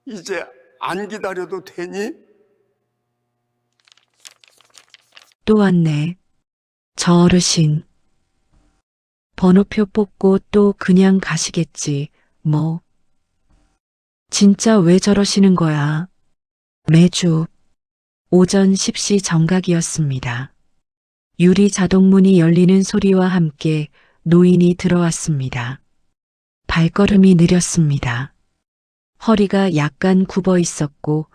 이제 안 기다려도 되니? 또 왔네. 저 어르신. 번호표 뽑고 또 그냥 가시겠지, 뭐. 진짜 왜 저러시는 거야? 매주 오전 10시 정각이었습니다. 유리 자동문이 열리는 소리와 함께 노인이 들어왔습니다. 발걸음이 느렸습니다. 허리가 약간 굽어 있었고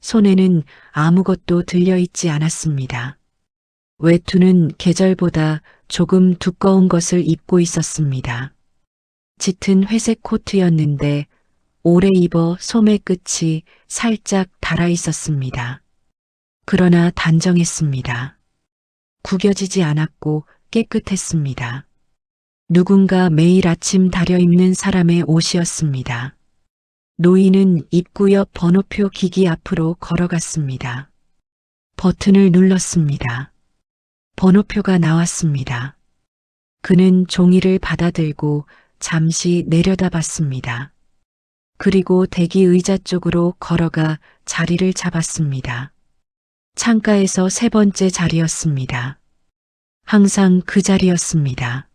손에는 아무것도 들려있지 않았습니다. 외투는 계절보다 조금 두꺼운 것을 입고 있었습니다. 짙은 회색 코트였는데 오래 입어 소매 끝이 살짝 닳아 있었습니다. 그러나 단정했습니다. 구겨지지 않았고 깨끗했습니다. 누군가 매일 아침 다려입는 사람의 옷이었습니다. 노인은 입구 옆 번호표 기기 앞으로 걸어갔습니다. 버튼을 눌렀습니다. 번호표가 나왔습니다. 그는 종이를 받아들고 잠시 내려다봤습니다. 그리고 대기 의자 쪽으로 걸어가 자리를 잡았습니다. 창가에서 세 번째 자리였습니다. 항상 그 자리였습니다.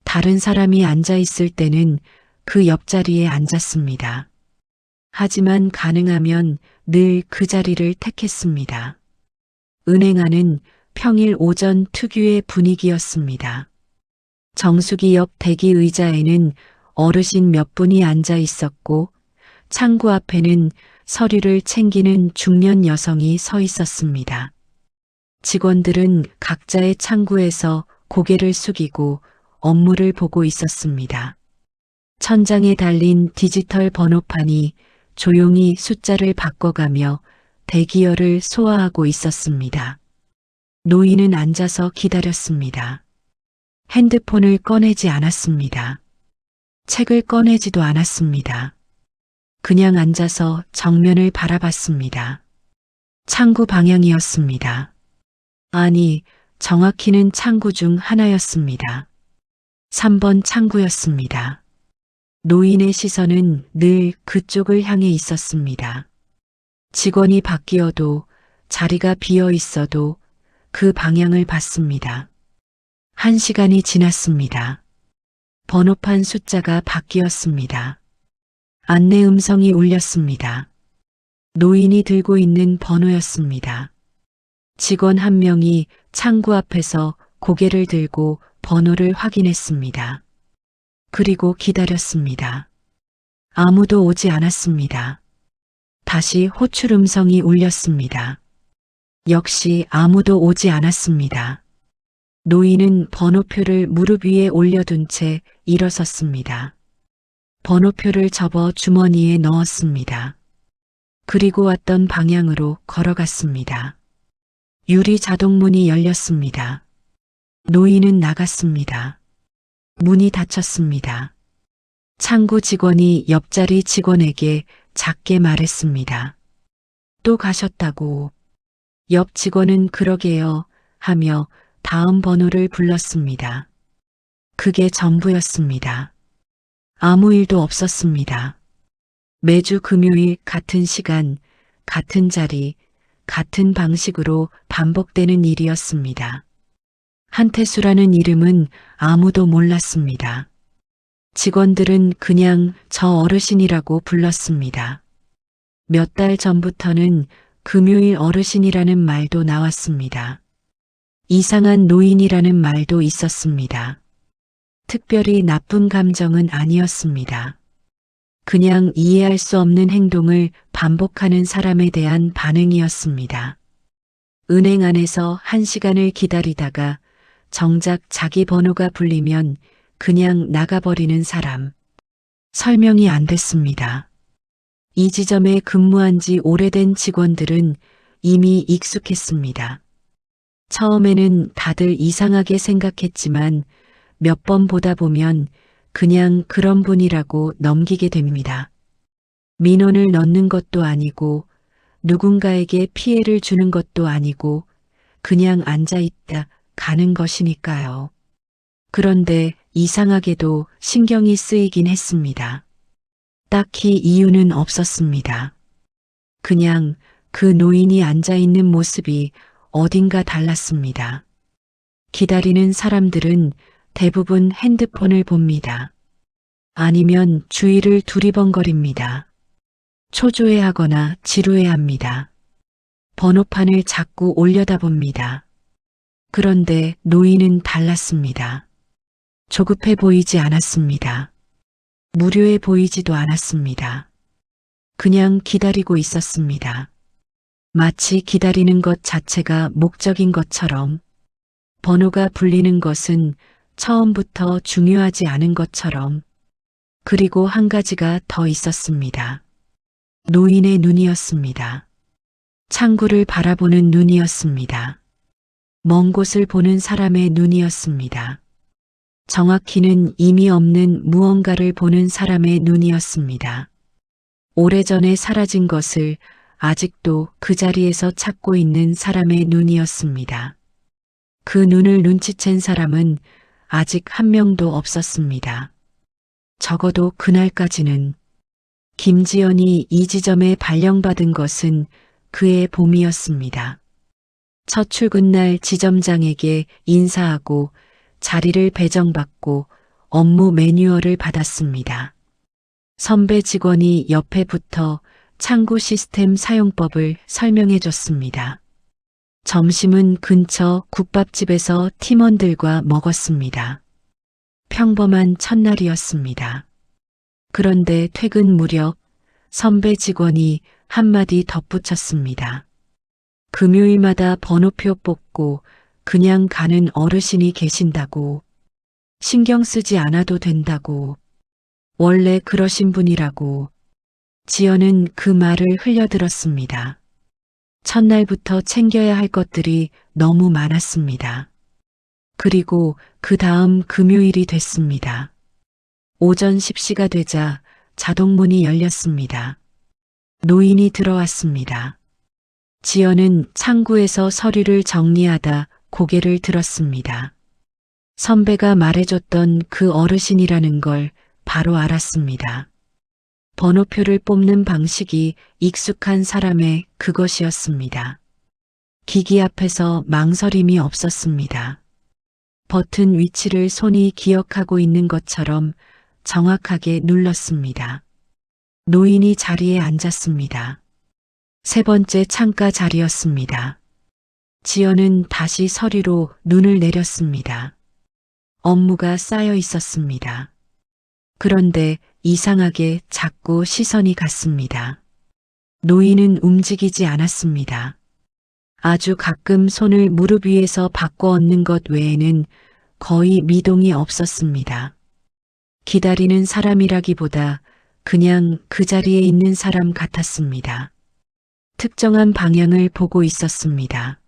다른 사람이 앉아 있을 때는 그 옆자리에 앉았습니다. 하지만 가능하면 늘 그 자리를 택했습니다. 은행 안은 평일 오전 특유의 분위기였습니다. 정수기 옆 대기 의자에는 어르신 몇 분이 앉아 있었고 창구 앞에는 서류를 챙기는 중년 여성이 서 있었습니다. 직원들은 각자의 창구에서 고개를 숙이고 업무를 보고 있었습니다. 천장에 달린 디지털 번호판이 조용히 숫자를 바꿔가며 대기열을 소화하고 있었습니다. 노인은 앉아서 기다렸습니다. 핸드폰을 꺼내지 않았습니다. 책을 꺼내지도 않았습니다. 그냥 앉아서 정면을 바라봤습니다. 창구 방향이었습니다. 아니, 정확히는 창구 중 하나였습니다. 3번 창구였습니다. 노인의 시선은 늘 그쪽을 향해 있었습니다. 직원이 바뀌어도 자리가 비어 있어도 그 방향을 봤습니다. 1시간이 지났습니다. 번호판 숫자가 바뀌었습니다. 안내 음성이 울렸습니다. 노인이 들고 있는 번호였습니다. 직원 한 명이 창구 앞에서 고개를 들고 번호를 확인했습니다. 그리고 기다렸습니다. 아무도 오지 않았습니다. 다시 호출 음성이 울렸습니다. 역시 아무도 오지 않았습니다. 노인은 번호표를 무릎 위에 올려둔 채 일어섰습니다. 번호표를 접어 주머니에 넣었습니다. 그리고 왔던 방향으로 걸어갔습니다. 유리 자동문이 열렸습니다. 노인은 나갔습니다. 문이 닫혔습니다. 창구 직원이 옆자리 직원에게 작게 말했습니다. 또 가셨다고. 옆 직원은 그러게요 하며 다음 번호를 불렀습니다. 그게 전부였습니다. 아무 일도 없었습니다. 매주 금요일 같은 시간, 같은 자리, 같은 방식으로 반복되는 일이었습니다. 한태수라는 이름은 아무도 몰랐습니다. 직원들은 그냥 저 어르신이라고 불렀습니다. 몇 달 전부터는 금요일 어르신이라는 말도 나왔습니다. 이상한 노인이라는 말도 있었습니다. 특별히 나쁜 감정은 아니었습니다. 그냥 이해할 수 없는 행동을 반복하는 사람에 대한 반응이었습니다. 은행 안에서 1시간을 기다리다가 정작 자기 번호가 불리면 그냥 나가버리는 사람. 설명이 안 됐습니다. 이 지점에 근무한 지 오래된 직원들은 이미 익숙했습니다. 처음에는 다들 이상하게 생각했지만 몇 번 보다 보면 그냥 그런 분이라고 넘기게 됩니다. 민원을 넣는 것도 아니고 누군가에게 피해를 주는 것도 아니고 그냥 앉아있다 가는 것이니까요. 그런데 이상하게도 신경이 쓰이긴 했습니다. 딱히 이유는 없었습니다. 그냥 그 노인이 앉아 있는 모습이 어딘가 달랐습니다. 기다리는 사람들은 대부분 핸드폰을 봅니다. 아니면 주위를 두리번거립니다. 초조해하거나 지루해합니다. 번호판을 자꾸 올려다봅니다. 그런데 노인은 달랐습니다. 조급해 보이지 않았습니다. 무료해 보이지도 않았습니다. 그냥 기다리고 있었습니다. 마치 기다리는 것 자체가 목적인 것처럼, 번호가 불리는 것은 처음부터 중요하지 않은 것처럼. 그리고 한 가지가 더 있었습니다. 노인의 눈이었습니다. 창구를 바라보는 눈이었습니다. 먼 곳을 보는 사람의 눈이었습니다. 정확히는 의미 없는 무언가를 보는 사람의 눈이었습니다. 오래전에 사라진 것을 아직도 그 자리에서 찾고 있는 사람의 눈이었습니다. 그 눈을 눈치챈 사람은 아직 한 명도 없었습니다. 적어도 그날까지는. 김지연이 이 지점에 발령받은 것은 그의 봄이었습니다. 첫 출근날 지점장에게 인사하고 자리를 배정받고 업무 매뉴얼을 받았습니다. 선배 직원이 옆에 붙어 창구 시스템 사용법을 설명해 줬습니다. 점심은 근처 국밥집에서 팀원들과 먹었습니다. 평범한 첫날이었습니다. 그런데 퇴근 무렵 선배 직원이 한마디 덧붙였습니다. 금요일마다 번호표 뽑고 그냥 가는 어르신이 계신다고. 신경 쓰지 않아도 된다고. 원래 그러신 분이라고. 지연은 그 말을 흘려들었습니다. 첫날부터 챙겨야 할 것들이 너무 많았습니다. 그리고 그 다음 금요일이 됐습니다. 오전 10시가 되자 자동문이 열렸습니다. 노인이 들어왔습니다. 지연은 창구에서 서류를 정리하다 고개를 들었습니다. 선배가 말해줬던 그 어르신이라는 걸 바로 알았습니다. 번호표를 뽑는 방식이 익숙한 사람의 그것이었습니다. 기기 앞에서 망설임이 없었습니다. 버튼 위치를 손이 기억하고 있는 것처럼 정확하게 눌렀습니다. 노인이 자리에 앉았습니다. 세 번째 창가 자리였습니다. 지연은 다시 서류로 눈을 내렸습니다. 업무가 쌓여 있었습니다. 그런데 이상하게 자꾸 시선이 갔습니다. 노인은 움직이지 않았습니다. 아주 가끔 손을 무릎 위에서 바꿔 얹는 것 외에는 거의 미동이 없었습니다. 기다리는 사람이라기보다 그냥 그 자리에 있는 사람 같았습니다. 특정한 방향을 보고 있었습니다.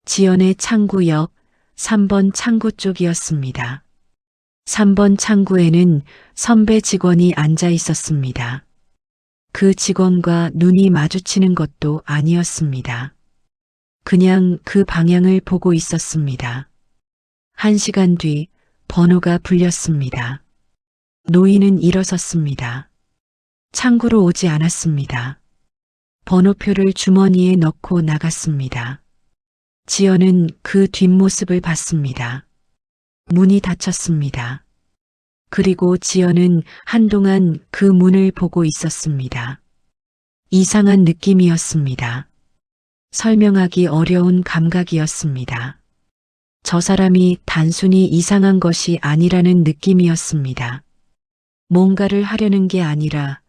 지연의 창구 옆 3번 창구 쪽이었습니다. 3번 창구에는 선배 직원이 앉아 있었습니다. 그 직원과 눈이 마주치는 것도 아니었습니다. 그냥 그 방향을 보고 있었습니다. 1시간 뒤 번호가 불렸습니다. 노인은 일어섰습니다. 창구로 오지 않았습니다. 번호표를 주머니에 넣고 나갔습니다. 지연은 그 뒷모습을 봤습니다. 문이 닫혔습니다. 그리고 지연은 한동안 그 문을 보고 있었습니다. 이상한 느낌이었습니다. 설명하기 어려운 감각이었습니다. 저 사람이 단순히 이상한 것이 아니라는 느낌이었습니다. 뭔가를 하려는 게 아니라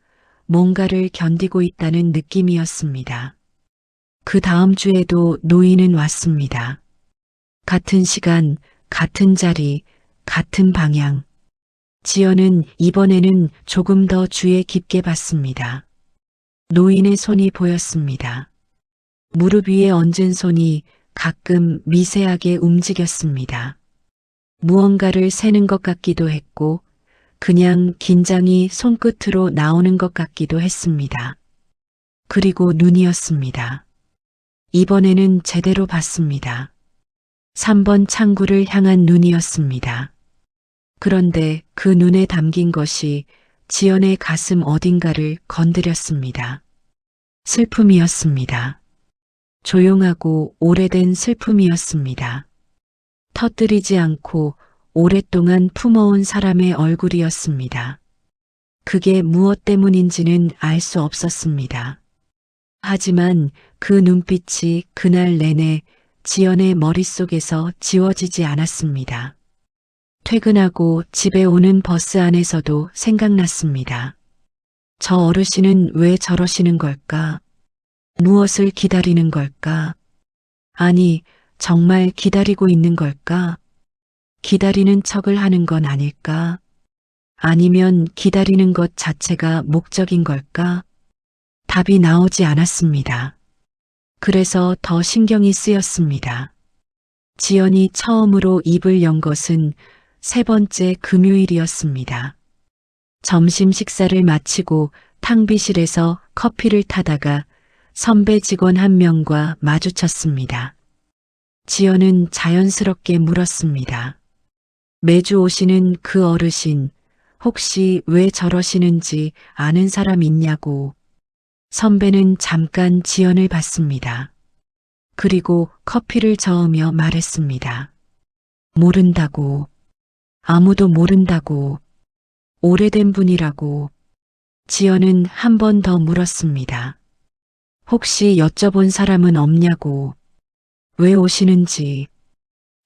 뭔가를 견디고 있다는 느낌이었습니다. 그 다음 주에도 노인은 왔습니다. 같은 시간, 같은 자리, 같은 방향. 지연은 이번에는 조금 더 주의 깊게 봤습니다. 노인의 손이 보였습니다. 무릎 위에 얹은 손이 가끔 미세하게 움직였습니다. 무언가를 세는 것 같기도 했고 그냥 긴장이 손끝으로 나오는 것 같기도 했습니다. 그리고 눈이었습니다. 이번에는 제대로 봤습니다. 3번 창구를 향한 눈이었습니다. 그런데 그 눈에 담긴 것이 지연의 가슴 어딘가를 건드렸습니다. 슬픔이었습니다. 조용하고 오래된 슬픔이었습니다. 터뜨리지 않고 오랫동안 품어온 사람의 얼굴이었습니다. 그게 무엇 때문인지는 알 수 없었습니다. 하지만 그 눈빛이 그날 내내 지연의 머릿속에서 지워지지 않았습니다. 퇴근하고 집에 오는 버스 안에서도 생각났습니다. 저 어르신은 왜 저러시는 걸까? 무엇을 기다리는 걸까? 아니, 정말 기다리고 있는 걸까? 기다리는 척을 하는 건 아닐까? 아니면 기다리는 것 자체가 목적인 걸까? 답이 나오지 않았습니다. 그래서 더 신경이 쓰였습니다. 지연이 처음으로 입을 연 것은 세 번째 금요일이었습니다. 점심 식사를 마치고 탕비실에서 커피를 타다가 선배 직원 한 명과 마주쳤습니다. 지연은 자연스럽게 물었습니다. 매주 오시는 그 어르신, 혹시 왜 저러시는지 아는 사람 있냐고. 선배는 잠깐 지연을 봤습니다. 그리고 커피를 저으며 말했습니다. 모른다고. 아무도 모른다고. 오래된 분이라고. 지연은 한 번 더 물었습니다. 혹시 여쭤본 사람은 없냐고. 왜 오시는지.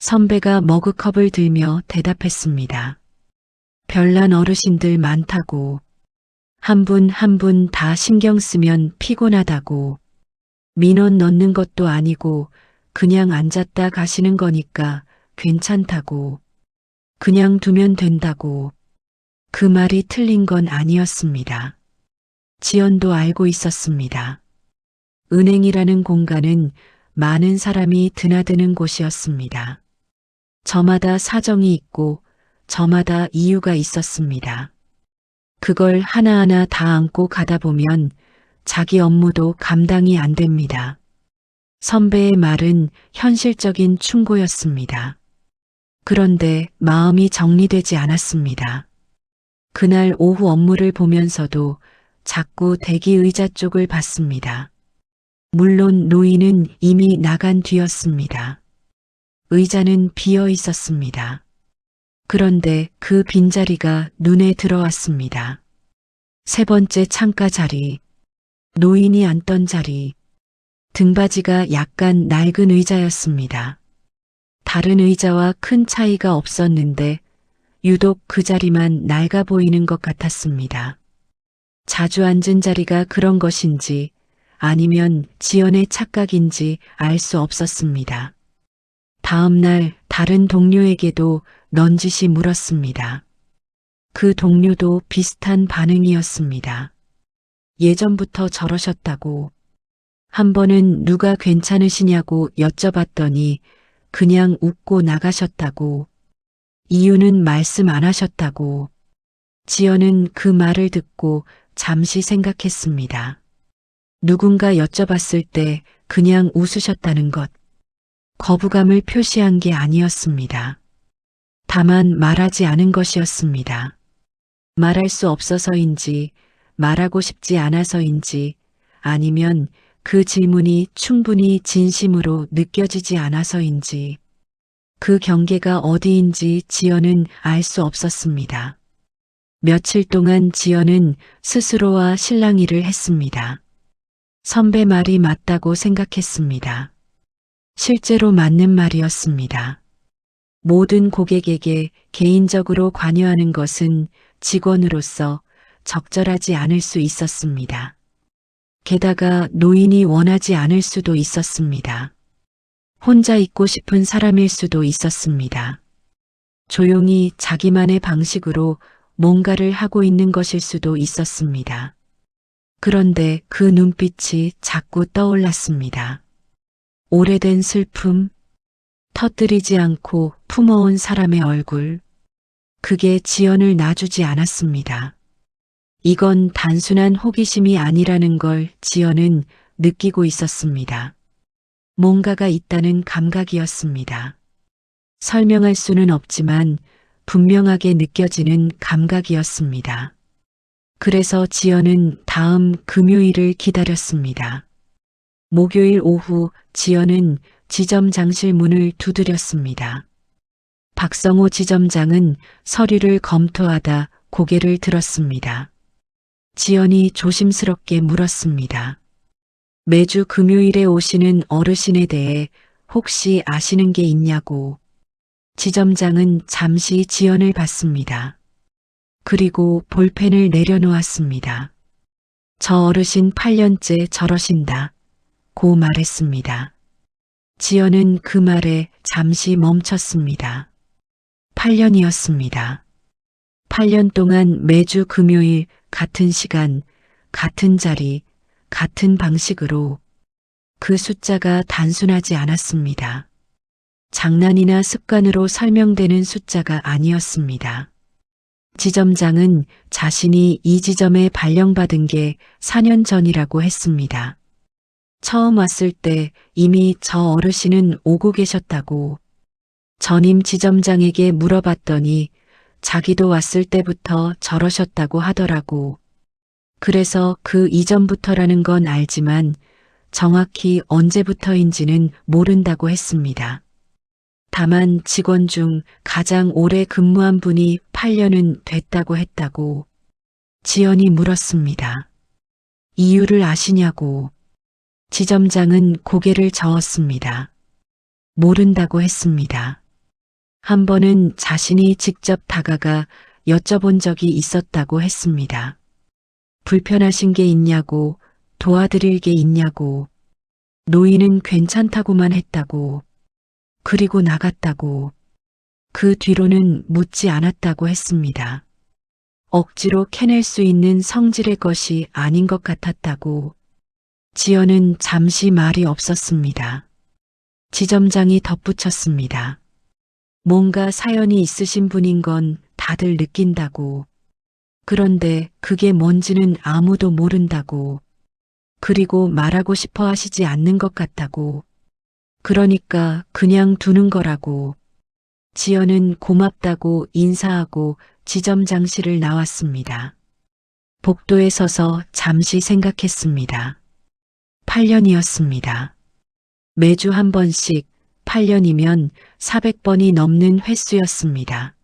선배가 머그컵을 들며 대답했습니다. 별난 어르신들 많다고. 한 분 한 분 다 신경 쓰면 피곤하다고. 민원 넣는 것도 아니고 그냥 앉았다 가시는 거니까 괜찮다고. 그냥 두면 된다고. 그 말이 틀린 건 아니었습니다. 지연도 알고 있었습니다. 은행이라는 공간은 많은 사람이 드나드는 곳이었습니다. 저마다 사정이 있고 저마다 이유가 있었습니다. 그걸 하나하나 다 안고 가다 보면 자기 업무도 감당이 안 됩니다. 선배의 말은 현실적인 충고였습니다. 그런데 마음이 정리되지 않았습니다. 그날 오후 업무를 보면서도 자꾸 대기 의자 쪽을 봤습니다. 물론 노인은 이미 나간 뒤였습니다. 의자는 비어 있었습니다. 그런데 그 빈자리가 눈에 들어왔습니다. 세 번째 창가 자리, 노인이 앉던 자리, 등받이가 약간 낡은 의자였습니다. 다른 의자와 큰 차이가 없었는데 유독 그 자리만 낡아 보이는 것 같았습니다. 자주 앉은 자리가 그런 것인지 아니면 지연의 착각인지 알 수 없었습니다. 다음 날 다른 동료에게도 넌지시 물었습니다. 그 동료도 비슷한 반응이었습니다. 예전부터 저러셨다고. 한 번은 누가 괜찮으시냐고 여쭤봤더니 그냥 웃고 나가셨다고. 이유는 말씀 안 하셨다고. 지연은 그 말을 듣고 잠시 생각했습니다. 누군가 여쭤봤을 때 그냥 웃으셨다는 것. 거부감을 표시한 게 아니었습니다. 다만 말하지 않은 것이었습니다. 말할 수 없어서인지, 말하고 싶지 않아서인지, 아니면 그 질문이 충분히 진심으로 느껴지지 않아서인지, 그 경계가 어디인지 지연은 알 수 없었습니다. 며칠 동안 지연은 스스로와 실랑이를 했습니다. 선배 말이 맞다고 생각했습니다. 실제로 맞는 말이었습니다. 모든 고객에게 개인적으로 관여하는 것은 직원으로서 적절하지 않을 수 있었습니다. 게다가 노인이 원하지 않을 수도 있었습니다. 혼자 있고 싶은 사람일 수도 있었습니다. 조용히 자기만의 방식으로 뭔가를 하고 있는 것일 수도 있었습니다. 그런데 그 눈빛이 자꾸 떠올랐습니다. 오래된 슬픔, 터뜨리지 않고 품어온 사람의 얼굴, 그게 지연을 놔주지 않았습니다. 이건 단순한 호기심이 아니라는 걸 지연은 느끼고 있었습니다. 뭔가가 있다는 감각이었습니다. 설명할 수는 없지만 분명하게 느껴지는 감각이었습니다. 그래서 지연은 다음 금요일을 기다렸습니다. 목요일 오후 지연은 지점장실 문을 두드렸습니다. 박성호 지점장은 서류를 검토하다 고개를 들었습니다. 지연이 조심스럽게 물었습니다. 매주 금요일에 오시는 어르신에 대해 혹시 아시는 게 있냐고. 지점장은 잠시 지연을 봤습니다. 그리고 볼펜을 내려놓았습니다. 저 어르신 8년째 저러신다. 고 말했습니다. 지연은 그 말에 잠시 멈췄습니다. 8년이었습니다. 8년 동안 매주 금요일 같은 시간, 같은 자리, 같은 방식으로 그 숫자가 단순하지 않았습니다. 장난이나 습관으로 설명되는 숫자가 아니었습니다. 지점장은 자신이 이 지점에 발령받은 게 4년 전이라고 했습니다. 처음 왔을 때 이미 저 어르신은 오고 계셨다고 전임 지점장에게 물어봤더니 자기도 왔을 때부터 저러셨다고 하더라고. 그래서 그 이전부터라는 건 알지만 정확히 언제부터인지는 모른다고 했습니다. 다만 직원 중 가장 오래 근무한 분이 8년은 됐다고 했다고 지연이 물었습니다. 이유를 아시냐고. 지점장은 고개를 저었습니다. 모른다고 했습니다. 한 번은 자신이 직접 다가가 여쭤본 적이 있었다고 했습니다. 불편하신 게 있냐고, 도와드릴 게 있냐고, 노인은 괜찮다고만 했다고, 그리고 나갔다고, 그 뒤로는 묻지 않았다고 했습니다. 억지로 캐낼 수 있는 성질의 것이 아닌 것 같았다고. 지연은 잠시 말이 없었습니다. 지점장이 덧붙였습니다. 뭔가 사연이 있으신 분인 건 다들 느낀다고. 그런데 그게 뭔지는 아무도 모른다고. 그리고 말하고 싶어 하시지 않는 것 같다고. 그러니까 그냥 두는 거라고. 지연은 고맙다고 인사하고 지점장실을 나왔습니다. 복도에 서서 잠시 생각했습니다. 8년이었습니다. 매주 한 번씩 8년이면 400번이 넘는 횟수였습니다.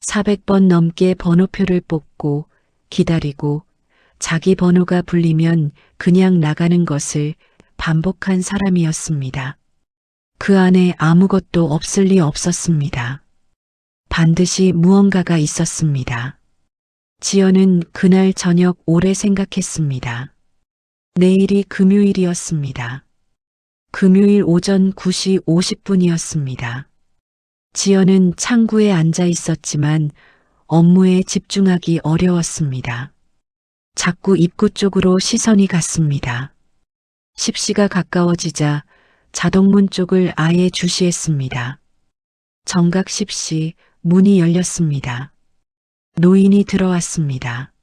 400번 넘게 번호표를 뽑고 기다리고 자기 번호가 불리면 그냥 나가는 것을 반복한 사람이었습니다. 그 안에 아무것도 없을 리 없었습니다. 반드시 무언가가 있었습니다. 지연은 그날 저녁 오래 생각했습니다. 내일이 금요일이었습니다. 금요일 오전 9시 50분이었습니다. 지연은 창구에 앉아 있었지만 업무에 집중하기 어려웠습니다. 자꾸 입구 쪽으로 시선이 갔습니다. 10시가 가까워지자 자동문 쪽을 아예 주시했습니다. 정각 10시 문이 열렸습니다. 노인이 들어왔습니다.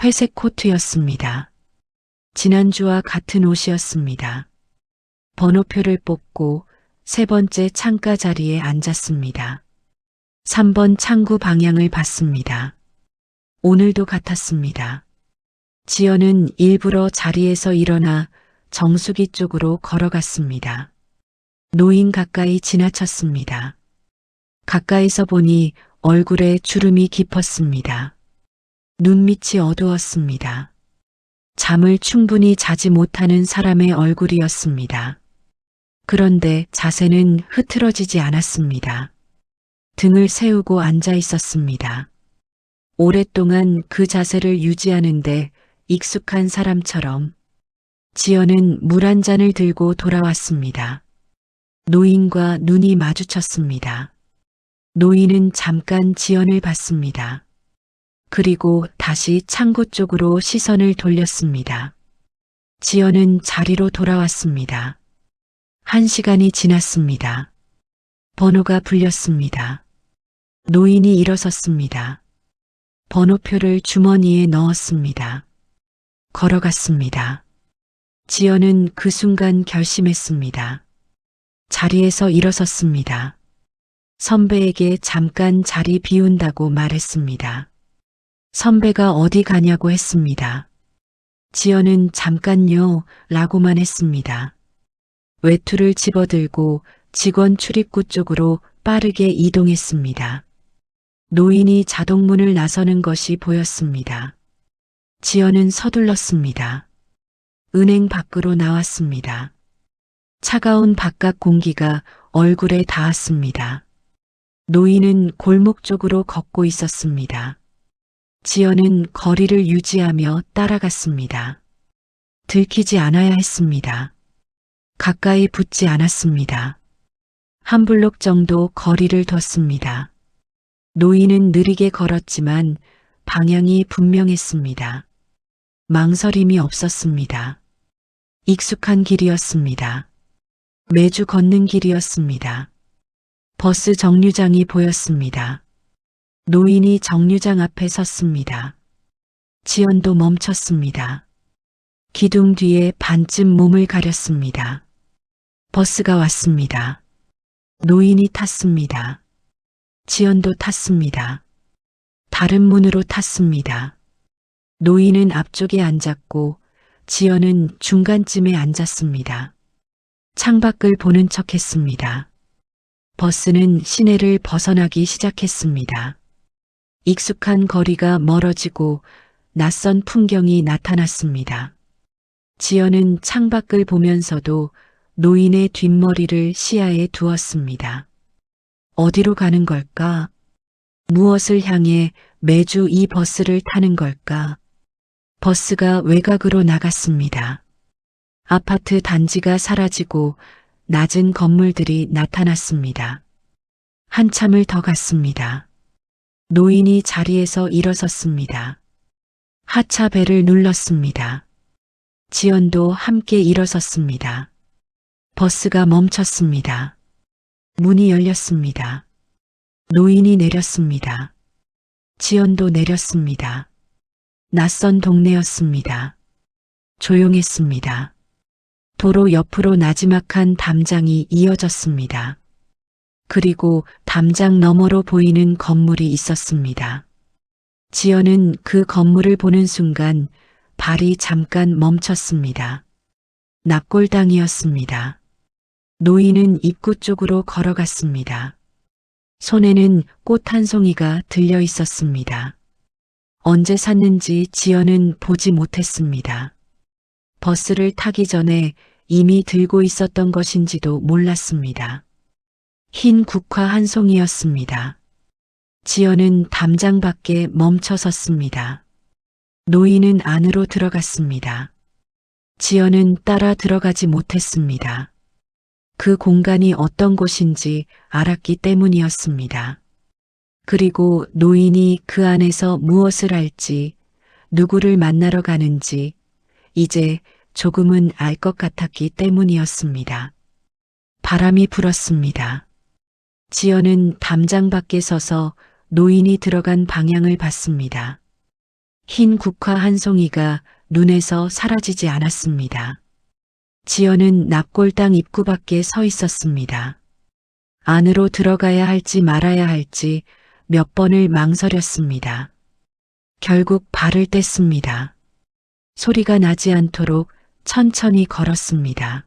회색 코트였습니다. 지난주와 같은 옷이었습니다. 번호표를 뽑고 세 번째 창가 자리에 앉았습니다. 3번 창구 방향을 봤습니다. 오늘도 같았습니다. 지연은 일부러 자리에서 일어나 정수기 쪽으로 걸어갔습니다. 노인 가까이 지나쳤습니다. 가까이서 보니 얼굴에 주름이 깊었습니다. 눈밑이 어두웠습니다. 잠을 충분히 자지 못하는 사람의 얼굴이었습니다. 그런데 자세는 흐트러지지 않았습니다. 등을 세우고 앉아 있었습니다. 오랫동안 그 자세를 유지하는데 익숙한 사람처럼 지연은 물 한 잔을 들고 돌아왔습니다. 노인과 눈이 마주쳤습니다. 노인은 잠깐 지연을 봤습니다. 그리고 다시 창고 쪽으로 시선을 돌렸습니다. 지연은 자리로 돌아왔습니다. 1시간이 지났습니다. 번호가 불렸습니다. 노인이 일어섰습니다. 번호표를 주머니에 넣었습니다. 걸어갔습니다. 지연은 그 순간 결심했습니다. 자리에서 일어섰습니다. 선배에게 잠깐 자리 비운다고 말했습니다. 선배가 어디 가냐고 했습니다. 지연은 잠깐요 라고만 했습니다. 외투를 집어들고 직원 출입구 쪽으로 빠르게 이동했습니다. 노인이 자동문을 나서는 것이 보였습니다. 지연은 서둘렀습니다. 은행 밖으로 나왔습니다. 차가운 바깥 공기가 얼굴에 닿았습니다. 노인은 골목 쪽으로 걷고 있었습니다. 지연은 거리를 유지하며 따라갔습니다. 들키지 않아야 했습니다. 가까이 붙지 않았습니다. 한 블록 정도 거리를 뒀습니다. 노인은 느리게 걸었지만 방향이 분명했습니다. 망설임이 없었습니다. 익숙한 길이었습니다. 매주 걷는 길이었습니다. 버스 정류장이 보였습니다. 노인이 정류장 앞에 섰습니다. 지연도 멈췄습니다. 기둥 뒤에 반쯤 몸을 가렸습니다. 버스가 왔습니다. 노인이 탔습니다. 지연도 탔습니다. 다른 문으로 탔습니다. 노인은 앞쪽에 앉았고 지연은 중간쯤에 앉았습니다. 창밖을 보는 척했습니다. 버스는 시내를 벗어나기 시작했습니다. 익숙한 거리가 멀어지고 낯선 풍경이 나타났습니다. 지연은 창밖을 보면서도 노인의 뒷머리를 시야에 두었습니다. 어디로 가는 걸까? 무엇을 향해 매주 이 버스를 타는 걸까? 버스가 외곽으로 나갔습니다. 아파트 단지가 사라지고 낮은 건물들이 나타났습니다. 한참을 더 갔습니다. 노인이 자리에서 일어섰습니다. 하차 벨을 눌렀습니다. 지연도 함께 일어섰습니다. 버스가 멈췄습니다. 문이 열렸습니다. 노인이 내렸습니다. 지연도 내렸습니다. 낯선 동네였습니다. 조용했습니다. 도로 옆으로 나지막한 담장이 이어졌습니다. 그리고 담장 너머로 보이는 건물이 있었습니다. 지연은 그 건물을 보는 순간 발이 잠깐 멈췄습니다. 납골당이었습니다. 노인은 입구 쪽으로 걸어갔습니다. 손에는 꽃 한 송이가 들려 있었습니다. 언제 샀는지 지연은 보지 못했습니다. 버스를 타기 전에 이미 들고 있었던 것인지도 몰랐습니다. 흰 국화 한 송이였습니다. 지연은 담장 밖에 멈춰 섰습니다. 노인은 안으로 들어갔습니다. 지연은 따라 들어가지 못했습니다. 그 공간이 어떤 곳인지 알았기 때문이었습니다. 그리고 노인이 그 안에서 무엇을 할지, 누구를 만나러 가는지 이제 조금은 알 것 같았기 때문이었습니다. 바람이 불었습니다. 지연은 담장 밖에 서서 노인이 들어간 방향을 봤습니다. 흰 국화 한 송이가 눈에서 사라지지 않았습니다. 지연은 납골당 입구 밖에 서 있었습니다. 안으로 들어가야 할지 말아야 할지 몇 번을 망설였습니다. 결국 발을 뗐습니다. 소리가 나지 않도록 천천히 걸었습니다.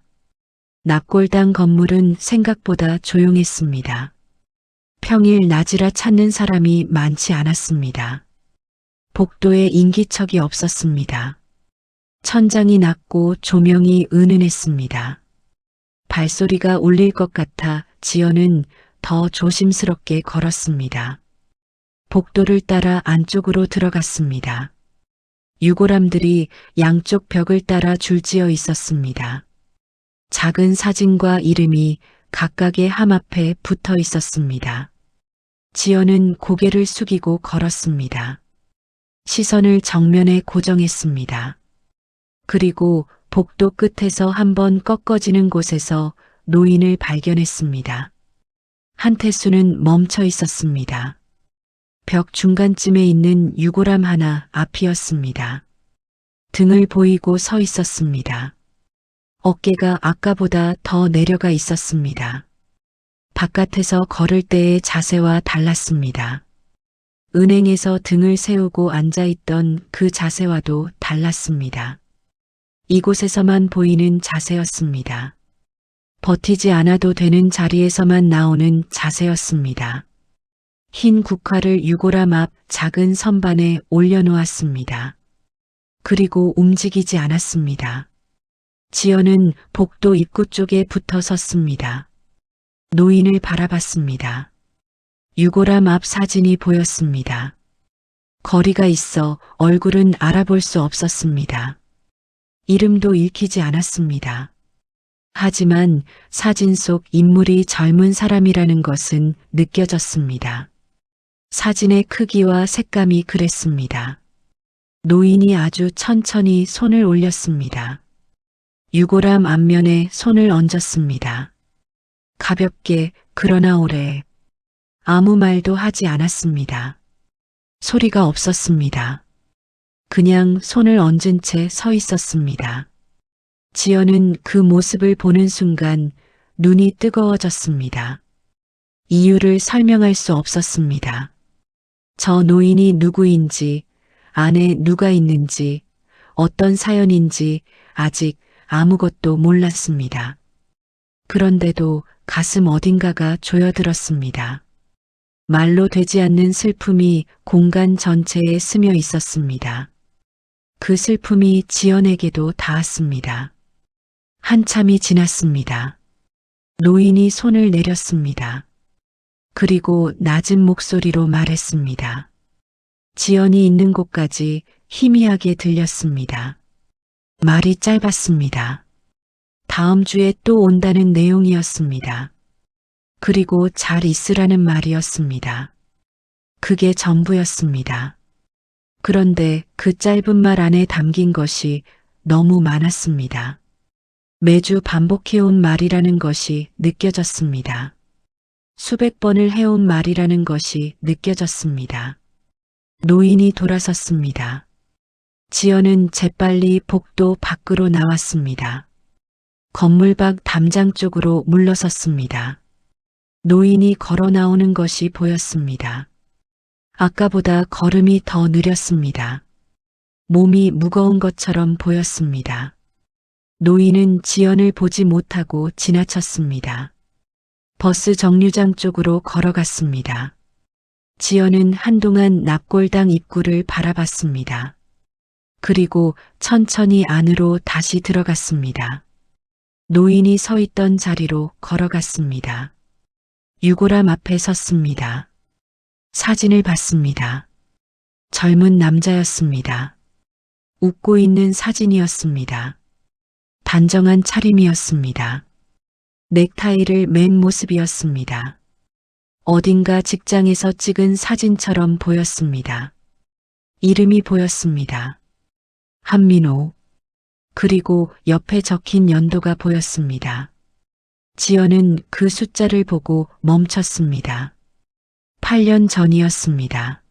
납골당 건물은 생각보다 조용했습니다. 평일 낮이라 찾는 사람이 많지 않았습니다. 복도에 인기척이 없었습니다. 천장이 낮고 조명이 은은했습니다. 발소리가 울릴 것 같아 지연은 더 조심스럽게 걸었습니다. 복도를 따라 안쪽으로 들어갔습니다. 유골함들이 양쪽 벽을 따라 줄지어 있었습니다. 작은 사진과 이름이 각각의 함 앞에 붙어 있었습니다. 지연은 고개를 숙이고 걸었습니다. 시선을 정면에 고정했습니다. 그리고 복도 끝에서 한번 꺾어지는 곳에서 노인을 발견했습니다. 한태수는 멈춰 있었습니다. 벽 중간쯤에 있는 유골함 하나 앞이었습니다. 등을 보이고 서 있었습니다. 어깨가 아까보다 더 내려가 있었습니다. 바깥에서 걸을 때의 자세와 달랐습니다. 은행에서 등을 세우고 앉아있던 그 자세와도 달랐습니다. 이곳에서만 보이는 자세였습니다. 버티지 않아도 되는 자리에서만 나오는 자세였습니다. 흰 국화를 유골함 앞 작은 선반에 올려놓았습니다. 그리고 움직이지 않았습니다. 지연은 복도 입구 쪽에 붙어 섰습니다. 노인을 바라봤습니다. 유골함 앞 사진이 보였습니다. 거리가 있어 얼굴은 알아볼 수 없었습니다. 이름도 읽히지 않았습니다. 하지만 사진 속 인물이 젊은 사람이라는 것은 느껴졌습니다. 사진의 크기와 색감이 그랬습니다. 노인이 아주 천천히 손을 올렸습니다. 유골함 앞면에 손을 얹었습니다. 가볍게 그러나 오래 아무 말도 하지 않았습니다. 소리가 없었습니다. 그냥 손을 얹은 채 서 있었습니다. 지연은 그 모습을 보는 순간 눈이 뜨거워졌습니다. 이유를 설명할 수 없었습니다. 저 노인이 누구인지, 안에 누가 있는지, 어떤 사연인지 아직 아무것도 몰랐습니다. 그런데도 가슴 어딘가가 조여들었습니다. 말로 되지 않는 슬픔이 공간 전체에 스며 있었습니다. 그 슬픔이 지연에게도 닿았습니다. 한참이 지났습니다. 노인이 손을 내렸습니다. 그리고 낮은 목소리로 말했습니다. 지연이 있는 곳까지 희미하게 들렸습니다. 말이 짧았습니다. 다음 주에 또 온다는 내용이었습니다. 그리고 잘 있으라는 말이었습니다. 그게 전부였습니다. 그런데 그 짧은 말 안에 담긴 것이 너무 많았습니다. 매주 반복해온 말이라는 것이 느껴졌습니다. 수백 번을 해온 말이라는 것이 느껴졌습니다. 노인이 돌아섰습니다. 지연은 재빨리 복도 밖으로 나왔습니다. 건물 밖 담장 쪽으로 물러섰습니다. 노인이 걸어 나오는 것이 보였습니다. 아까보다 걸음이 더 느렸습니다. 몸이 무거운 것처럼 보였습니다. 노인은 지연을 보지 못하고 지나쳤습니다. 버스 정류장 쪽으로 걸어갔습니다. 지연은 한동안 납골당 입구를 바라봤습니다. 그리고 천천히 안으로 다시 들어갔습니다. 노인이 서 있던 자리로 걸어갔습니다. 유골함 앞에 섰습니다. 사진을 봤습니다. 젊은 남자였습니다. 웃고 있는 사진이었습니다. 단정한 차림이었습니다. 넥타이를 맨 모습이었습니다. 어딘가 직장에서 찍은 사진처럼 보였습니다. 이름이 보였습니다. 한민호. 그리고 옆에 적힌 연도가 보였습니다. 지연은 그 숫자를 보고 멈췄습니다. 8년 전이었습니다.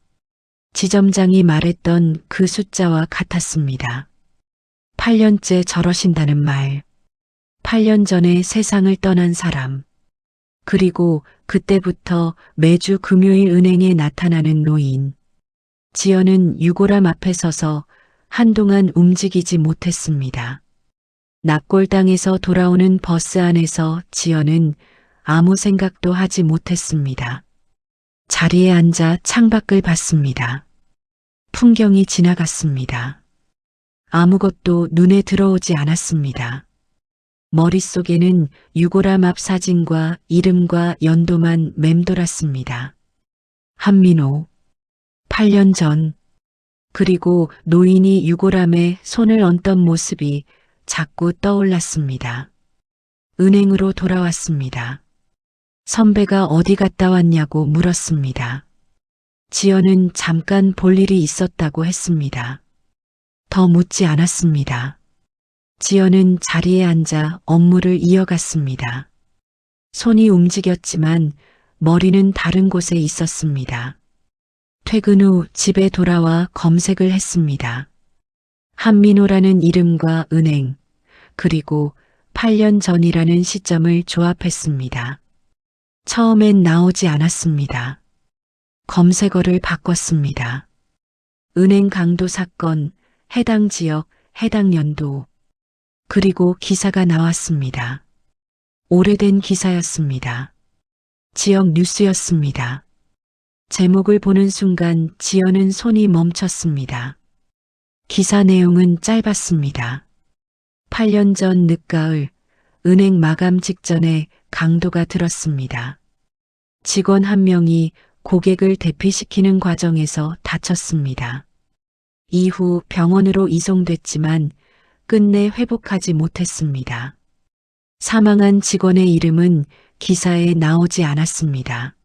지점장이 말했던 그 숫자와 같았습니다. 8년째 저러신다는 말. 8년 전에 세상을 떠난 사람. 그리고 그때부터 매주 금요일 은행에 나타나는 노인. 지연은 유골함 앞에 서서 한동안 움직이지 못했습니다. 납골당에서 돌아오는 버스 안에서 지연은 아무 생각도 하지 못했습니다. 자리에 앉아 창밖을 봤습니다. 풍경이 지나갔습니다. 아무것도 눈에 들어오지 않았습니다. 머릿속에는 유골함 앞 사진과 이름과 연도만 맴돌았습니다. 한민호. 8년 전. 그리고 노인이 유골함에 손을 얹던 모습이 자꾸 떠올랐습니다. 은행으로 돌아왔습니다. 선배가 어디 갔다 왔냐고 물었습니다. 지연은 잠깐 볼 일이 있었다고 했습니다. 더 묻지 않았습니다. 지연은 자리에 앉아 업무를 이어갔습니다. 손이 움직였지만 머리는 다른 곳에 있었습니다. 퇴근 후 집에 돌아와 검색을 했습니다. 한민호라는 이름과 은행, 그리고 8년 전이라는 시점을 조합했습니다. 처음엔 나오지 않았습니다. 검색어를 바꿨습니다. 은행 강도 사건, 해당 지역, 해당 연도. 그리고 기사가 나왔습니다. 오래된 기사였습니다. 지역 뉴스였습니다. 제목을 보는 순간 지연은 손이 멈췄습니다. 기사 내용은 짧았습니다. 8년 전 늦가을, 은행 마감 직전에 강도가 들었습니다. 직원 한 명이 고객을 대피시키는 과정에서 다쳤습니다. 이후 병원으로 이송됐지만 끝내 회복하지 못했습니다. 사망한 직원의 이름은 기사에 나오지 않았습니다.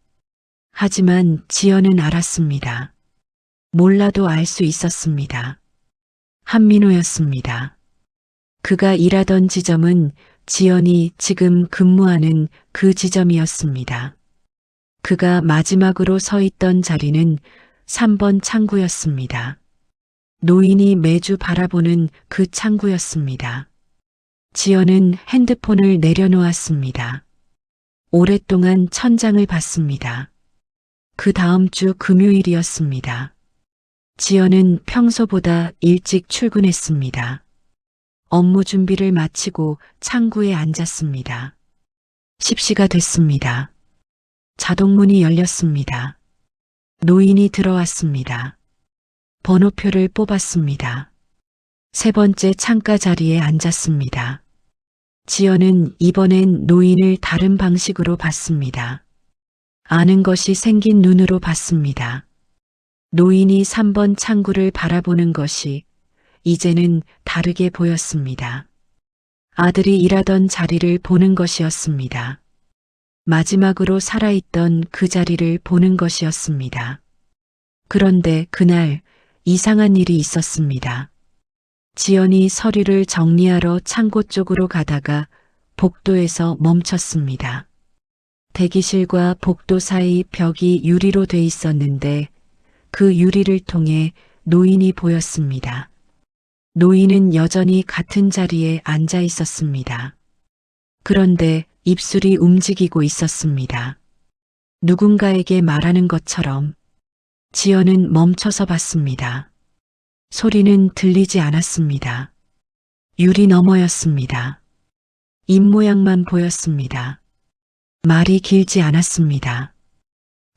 하지만 지연은 알았습니다. 몰라도 알 수 있었습니다. 한민호였습니다. 그가 일하던 지점은 지연이 지금 근무하는 그 지점이었습니다. 그가 마지막으로 서 있던 자리는 3번 창구였습니다. 노인이 매주 바라보는 그 창구였습니다. 지연은 핸드폰을 내려놓았습니다. 오랫동안 천장을 봤습니다. 그 다음 주 금요일이었습니다. 지연은 평소보다 일찍 출근했습니다. 업무 준비를 마치고 창구에 앉았습니다. 10시가 됐습니다. 자동문이 열렸습니다. 노인이 들어왔습니다. 번호표를 뽑았습니다. 세 번째 창가 자리에 앉았습니다. 지연은 이번엔 노인을 다른 방식으로 봤습니다. 아는 것이 생긴 눈으로 봤습니다. 노인이 3번 창구를 바라보는 것이 이제는 다르게 보였습니다. 아들이 일하던 자리를 보는 것이었습니다. 마지막으로 살아있던 그 자리를 보는 것이었습니다. 그런데 그날 이상한 일이 있었습니다. 지연이 서류를 정리하러 창고 쪽으로 가다가 복도에서 멈췄습니다. 대기실과 복도 사이 벽이 유리로 돼 있었는데 그 유리를 통해 노인이 보였습니다. 노인은 여전히 같은 자리에 앉아 있었습니다. 그런데 입술이 움직이고 있었습니다. 누군가에게 말하는 것처럼. 지연은 멈춰서 봤습니다. 소리는 들리지 않았습니다. 유리 너머였습니다. 입모양만 보였습니다. 말이 길지 않았습니다.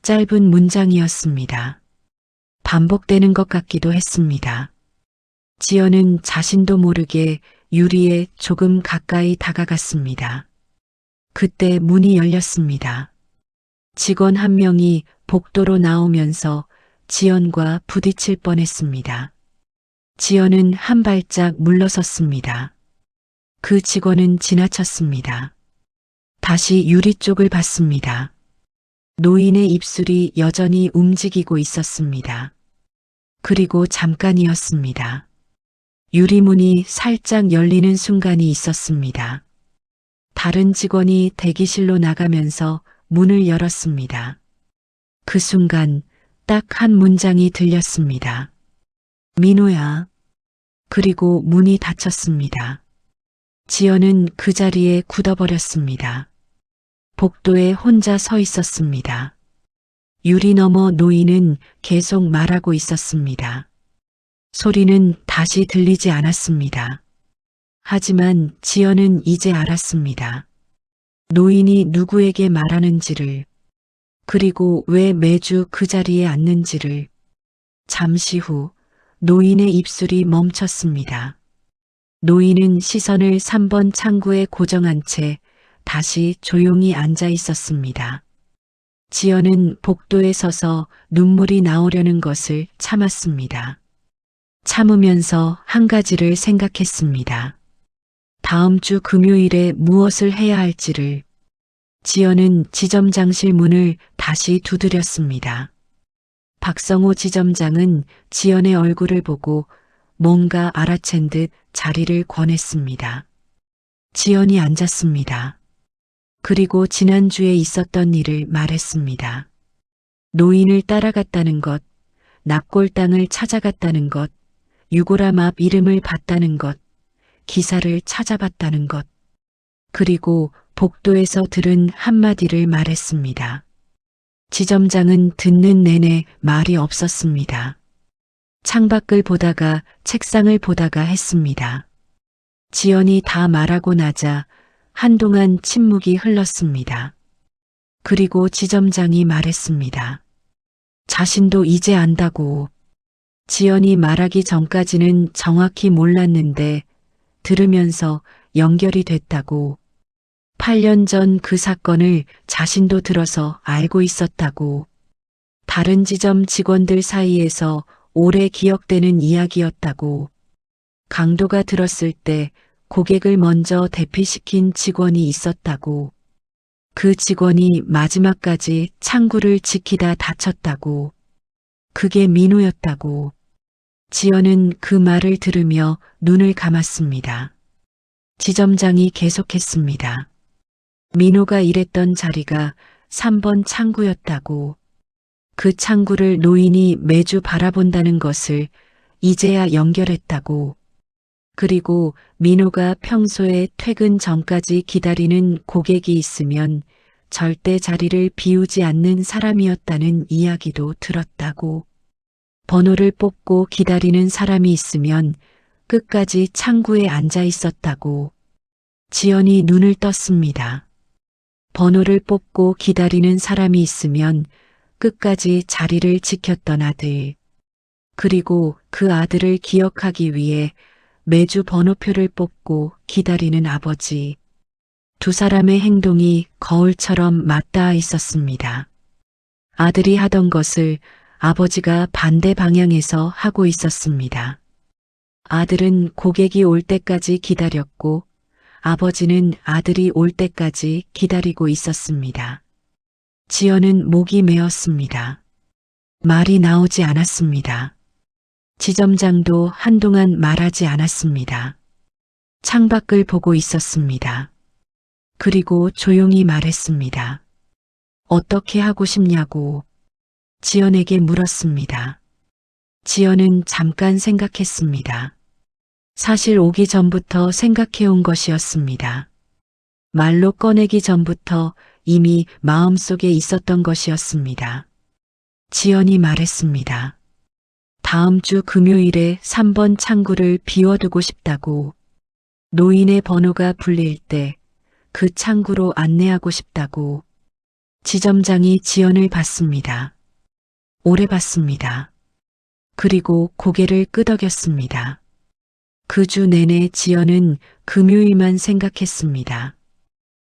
짧은 문장이었습니다. 반복되는 것 같기도 했습니다. 지연은 자신도 모르게 유리에 조금 가까이 다가갔습니다. 그때 문이 열렸습니다. 직원 한 명이 복도로 나오면서 지연과 부딪힐 뻔했습니다. 지연은 한 발짝 물러섰습니다. 그 직원은 지나쳤습니다. 다시 유리 쪽을 봤습니다. 노인의 입술이 여전히 움직이고 있었습니다. 그리고 잠깐이었습니다. 유리문이 살짝 열리는 순간이 있었습니다. 다른 직원이 대기실로 나가면서 문을 열었습니다. 그 순간 딱 한 문장이 들렸습니다. 민호야. 그리고 문이 닫혔습니다. 지연은 그 자리에 굳어버렸습니다. 복도에 혼자 서 있었습니다. 유리 너머 노인은 계속 말하고 있었습니다. 소리는 다시 들리지 않았습니다. 하지만 지연은 이제 알았습니다. 노인이 누구에게 말하는지를, 그리고 왜 매주 그 자리에 앉는지를. 잠시 후 노인의 입술이 멈췄습니다. 노인은 시선을 3번 창구에 고정한 채 다시 조용히 앉아 있었습니다. 지연은 복도에 서서 눈물이 나오려는 것을 참았습니다. 참으면서 한 가지를 생각했습니다. 다음 주 금요일에 무엇을 해야 할지를. 지연은 지점장실 문을 다시 두드렸습니다. 박성호 지점장은 지연의 얼굴을 보고 뭔가 알아챈 듯 자리를 권했습니다. 지연이 앉았습니다. 그리고 지난주에 있었던 일을 말했습니다. 노인을 따라갔다는 것, 납골당을 찾아갔다는 것, 유골함 앞 이름을 봤다는 것, 기사를 찾아봤다는 것, 그리고 복도에서 들은 한마디를 말했습니다. 지점장은 듣는 내내 말이 없었습니다. 창밖을 보다가 책상을 보다가 했습니다. 지연이 다 말하고 나자 한동안 침묵이 흘렀습니다. 그리고 지점장이 말했습니다. 자신도 이제 안다고. 지연이 말하기 전까지는 정확히 몰랐는데 들으면서 연결이 됐다고. 8년 전 그 사건을 자신도 들어서 알고 있었다고. 다른 지점 직원들 사이에서 오래 기억되는 이야기였다고. 강도가 들었을 때 고객을 먼저 대피시킨 직원이 있었다고. 그 직원이 마지막까지 창구를 지키다 다쳤다고. 그게 민호였다고. 지연은 그 말을 들으며 눈을 감았습니다. 지점장이 계속했습니다. 민호가 일했던 자리가 3번 창구였다고. 그 창구를 노인이 매주 바라본다는 것을 이제야 연결했다고. 그리고 민호가 평소에 퇴근 전까지 기다리는 고객이 있으면 절대 자리를 비우지 않는 사람이었다는 이야기도 들었다고. 번호를 뽑고 기다리는 사람이 있으면 끝까지 창구에 앉아 있었다고. 지연이 눈을 떴습니다. 번호를 뽑고 기다리는 사람이 있으면 끝까지 자리를 지켰던 아들. 그리고 그 아들을 기억하기 위해 매주 번호표를 뽑고 기다리는 아버지. 두 사람의 행동이 거울처럼 맞닿아 있었습니다. 아들이 하던 것을 아버지가 반대 방향에서 하고 있었습니다. 아들은 고객이 올 때까지 기다렸고 아버지는 아들이 올 때까지 기다리고 있었습니다. 지연은 목이 메었습니다. 말이 나오지 않았습니다. 지점장도 한동안 말하지 않았습니다. 창밖을 보고 있었습니다. 그리고 조용히 말했습니다. 어떻게 하고 싶냐고 지연에게 물었습니다. 지연은 잠깐 생각했습니다. 사실 오기 전부터 생각해온 것이었습니다. 말로 꺼내기 전부터 이미 마음속에 있었던 것이었습니다. 지연이 말했습니다. 다음 주 금요일에 3번 창구를 비워두고 싶다고. 노인의 번호가 불릴 때 그 창구로 안내하고 싶다고. 지점장이 지연을 봤습니다. 오래 봤습니다. 그리고 고개를 끄덕였습니다. 그 주 내내 지연은 금요일만 생각했습니다.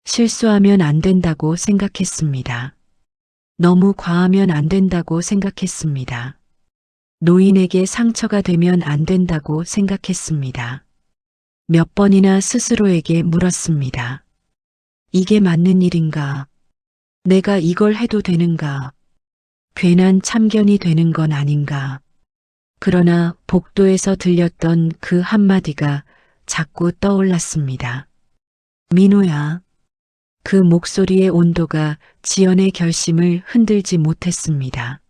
실수하면 안 된다고 생각했습니다. 너무 과하면 안 된다고 생각했습니다. 노인에게 상처가 되면 안 된다고 생각했습니다. 몇 번이나 스스로에게 물었습니다. 이게 맞는 일인가? 내가 이걸 해도 되는가? 괜한 참견이 되는 건 아닌가? 그러나 복도에서 들렸던 그 한마디가 자꾸 떠올랐습니다. 민호야. 그 목소리의 온도가 지연의 결심을 흔들지 못했습니다.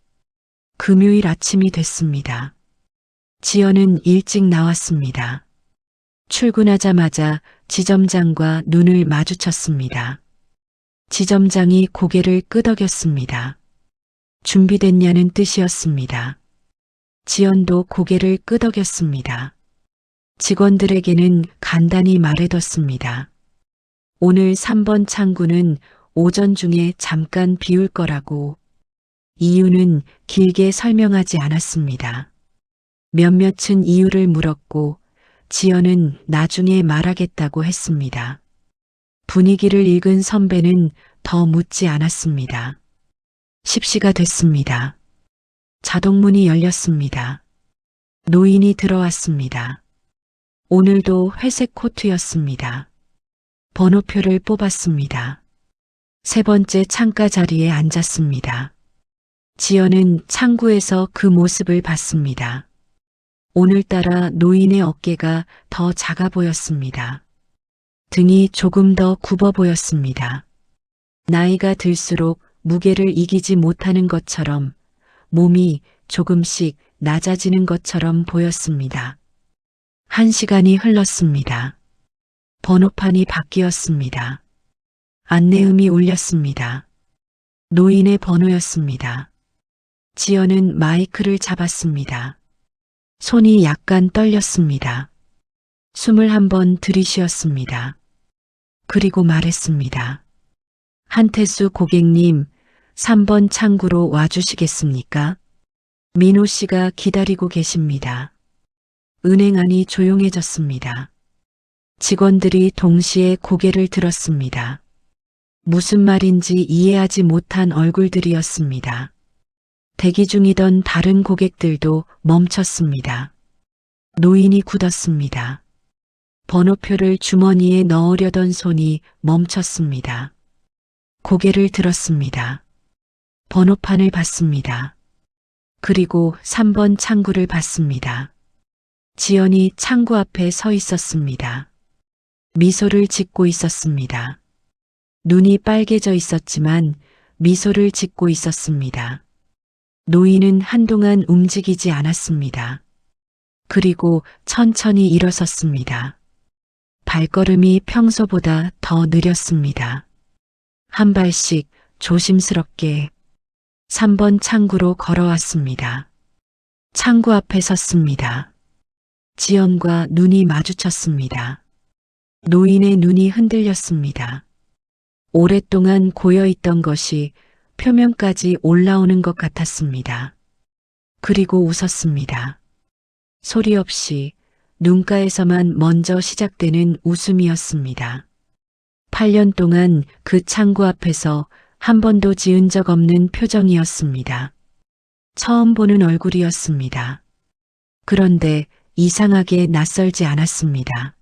금요일 아침이 됐습니다. 지연은 일찍 나왔습니다. 출근하자마자 지점장과 눈을 마주쳤습니다. 지점장이 고개를 끄덕였습니다. 준비됐냐는 뜻이었습니다. 지연도 고개를 끄덕였습니다. 직원들에게는 간단히 말해뒀습니다. 오늘 3번 창구는 오전 중에 잠깐 비울 거라고. 이유는 길게 설명하지 않았습니다. 몇몇은 이유를 물었고 지연은 나중에 말하겠다고 했습니다. 분위기를 읽은 선배는 더 묻지 않았습니다. 10시가 됐습니다. 자동문이 열렸습니다. 노인이 들어왔습니다. 오늘도 회색 코트였습니다. 번호표를 뽑았습니다. 세 번째 창가 자리에 앉았습니다. 지연은 창구에서 그 모습을 봤습니다. 오늘따라 노인의 어깨가 더 작아 보였습니다. 등이 조금 더 굽어 보였습니다. 나이가 들수록 무게를 이기지 못하는 것처럼 몸이 조금씩 낮아지는 것처럼 보였습니다. 1시간이 흘렀습니다. 번호판이 바뀌었습니다. 안내음이 울렸습니다. 노인의 번호였습니다. 지연은 마이크를 잡았습니다. 손이 약간 떨렸습니다. 숨을 한번 들이쉬었습니다. 그리고 말했습니다. 한태수 고객님, 3번 창구로 와주시겠습니까? 민호 씨가 기다리고 계십니다. 은행 안이 조용해졌습니다. 직원들이 동시에 고개를 들었습니다. 무슨 말인지 이해하지 못한 얼굴들이었습니다. 대기 중이던 다른 고객들도 멈췄습니다. 노인이 굳었습니다. 번호표를 주머니에 넣으려던 손이 멈췄습니다. 고개를 들었습니다. 번호판을 봤습니다. 그리고 3번 창구를 봤습니다. 지연이 창구 앞에 서 있었습니다. 미소를 짓고 있었습니다. 눈이 빨개져 있었지만 미소를 짓고 있었습니다. 노인은 한동안 움직이지 않았습니다. 그리고 천천히 일어섰습니다. 발걸음이 평소보다 더 느렸습니다. 한 발씩 조심스럽게 3번 창구로 걸어왔습니다. 창구 앞에 섰습니다. 지연과 눈이 마주쳤습니다. 노인의 눈이 흔들렸습니다. 오랫동안 고여있던 것이 표면까지 올라오는 것 같았습니다. 그리고 웃었습니다. 소리 없이 눈가에서만 먼저 시작되는 웃음이었습니다. 8년 동안 그 창구 앞에서 한 번도 지은 적 없는 표정이었습니다. 처음 보는 얼굴이었습니다. 그런데 이상하게 낯설지 않았습니다.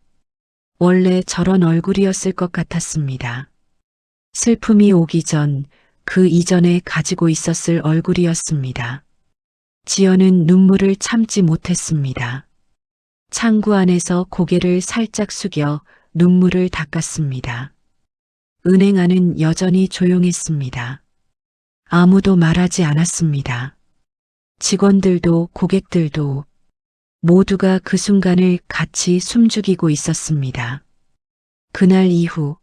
원래 저런 얼굴이었을 것 같았습니다. 슬픔이 오기 전 그 이전에 가지고 있었을 얼굴이었습니다. 지연은 눈물을 참지 못했습니다. 창구 안에서 고개를 살짝 숙여 눈물을 닦았습니다. 은행 안은 여전히 조용했습니다. 아무도 말하지 않았습니다. 직원들도 고객들도 모두가 그 순간을 같이 숨죽이고 있었습니다. 그날 이후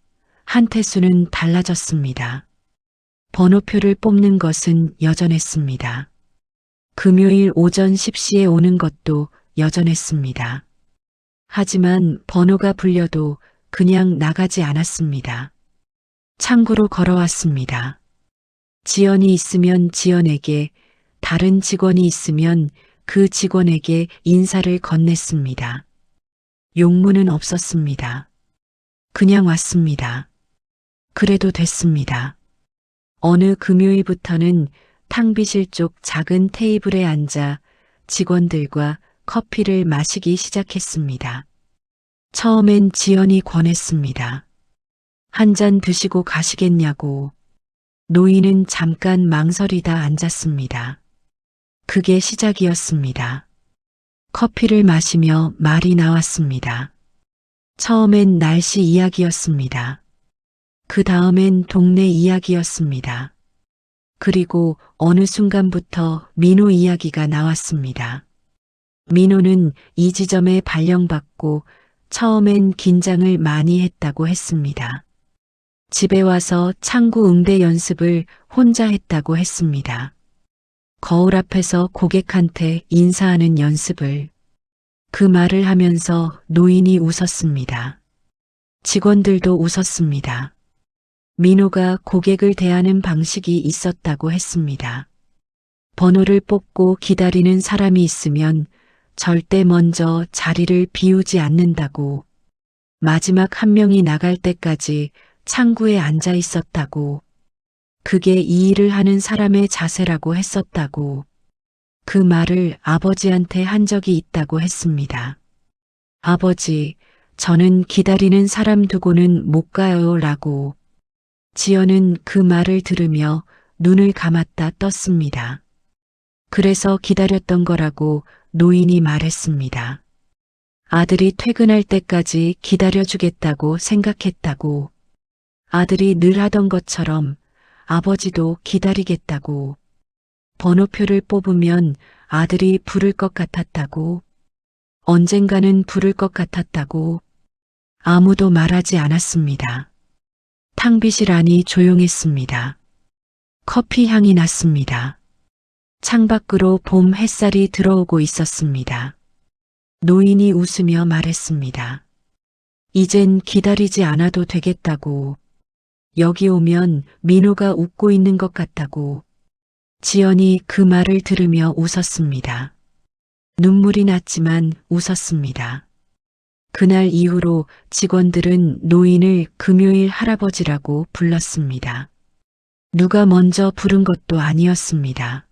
한태수는 달라졌습니다. 번호표를 뽑는 것은 여전했습니다. 금요일 오전 10시에 오는 것도 여전했습니다. 하지만 번호가 불려도 그냥 나가지 않았습니다. 창구로 걸어왔습니다. 지연이 있으면 지연에게, 다른 직원이 있으면 그 직원에게 인사를 건넸습니다. 용문은 없었습니다. 그냥 왔습니다. 그래도 됐습니다. 어느 금요일부터는 탕비실 쪽 작은 테이블에 앉아 직원들과 커피를 마시기 시작했습니다. 처음엔 지연이 권했습니다. 한 잔 드시고 가시겠냐고. 노인은 잠깐 망설이다 앉았습니다. 그게 시작이었습니다. 커피를 마시며 말이 나왔습니다. 처음엔 날씨 이야기였습니다. 그 다음엔 동네 이야기였습니다. 그리고 어느 순간부터 민호 이야기가 나왔습니다. 민호는 이 지점에 발령받고 처음엔 긴장을 많이 했다고 했습니다. 집에 와서 창구 응대 연습을 혼자 했다고 했습니다. 거울 앞에서 고객한테 인사하는 연습을. 그 말을 하면서 노인이 웃었습니다. 직원들도 웃었습니다. 민호가 고객을 대하는 방식이 있었다고 했습니다. 번호를 뽑고 기다리는 사람이 있으면 절대 먼저 자리를 비우지 않는다고, 마지막 한 명이 나갈 때까지 창구에 앉아 있었다고, 그게 이 일을 하는 사람의 자세라고 했었다고, 그 말을 아버지한테 한 적이 있다고 했습니다. 아버지, 저는 기다리는 사람 두고는 못 가요 라고. 지연은 그 말을 들으며 눈을 감았다 떴습니다. 그래서 기다렸던 거라고 노인이 말했습니다. 아들이 퇴근할 때까지 기다려주겠다고 생각했다고. 아들이 늘 하던 것처럼 아버지도 기다리겠다고. 번호표를 뽑으면 아들이 부를 것 같았다고. 언젠가는 부를 것 같았다고. 아무도 말하지 않았습니다. 탕비실 안이 조용했습니다. 커피 향이 났습니다. 창밖으로 봄 햇살이 들어오고 있었습니다. 노인이 웃으며 말했습니다. 이젠 기다리지 않아도 되겠다고. 여기 오면 민호가 웃고 있는 것 같다고. 지연이 그 말을 들으며 웃었습니다. 눈물이 났지만 웃었습니다. 그날 이후로 직원들은 노인을 금요일 할아버지라고 불렀습니다. 누가 먼저 부른 것도 아니었습니다.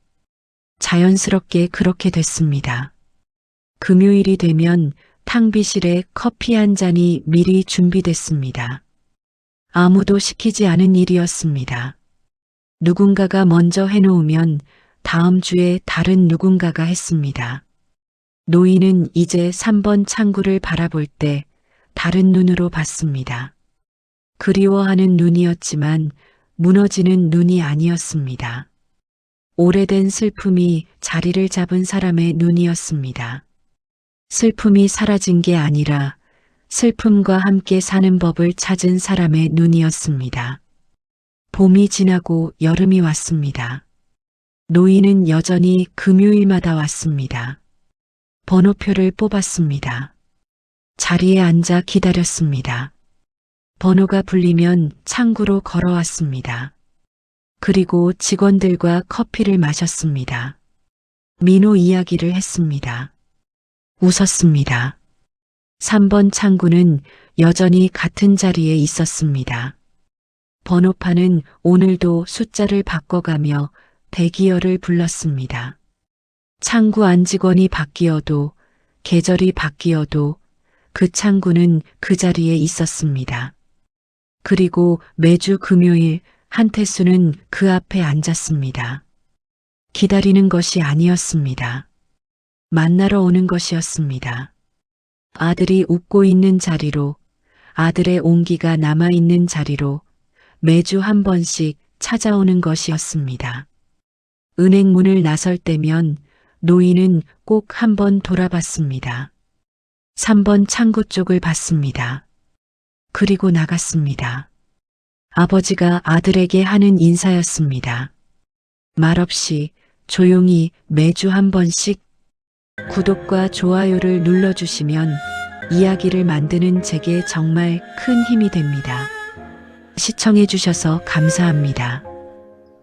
자연스럽게 그렇게 됐습니다. 금요일이 되면 탕비실에 커피 한 잔이 미리 준비됐습니다. 아무도 시키지 않은 일이었습니다. 누군가가 먼저 해놓으면 다음 주에 다른 누군가가 했습니다. 노인은 이제 3번 창구를 바라볼 때 다른 눈으로 봤습니다. 그리워하는 눈이었지만 무너지는 눈이 아니었습니다. 오래된 슬픔이 자리를 잡은 사람의 눈이었습니다. 슬픔이 사라진 게 아니라 슬픔과 함께 사는 법을 찾은 사람의 눈이었습니다. 봄이 지나고 여름이 왔습니다. 노인은 여전히 금요일마다 왔습니다. 번호표를 뽑았습니다. 자리에 앉아 기다렸습니다. 번호가 불리면 창구로 걸어왔습니다. 그리고 직원들과 커피를 마셨습니다. 민호 이야기를 했습니다. 웃었습니다. 3번 창구는 여전히 같은 자리에 있었습니다. 번호판은 오늘도 숫자를 바꿔가며 대기열을 불렀습니다. 창구 안 직원이 바뀌어도 계절이 바뀌어도 그 창구는 그 자리에 있었습니다. 그리고 매주 금요일 한태수는 그 앞에 앉았습니다. 기다리는 것이 아니었습니다. 만나러 오는 것이었습니다. 아들이 웃고 있는 자리로, 아들의 온기가 남아있는 자리로 매주 한 번씩 찾아오는 것이었습니다. 은행 문을 나설 때면 노인은 꼭 한 번 돌아봤습니다. 3번 창구 쪽을 봤습니다. 그리고 나갔습니다. 아버지가 아들에게 하는 인사였습니다. 말없이 조용히 매주 한 번씩. 구독과 좋아요를 눌러주시면 이야기를 만드는 제게 정말 큰 힘이 됩니다. 시청해주셔서 감사합니다.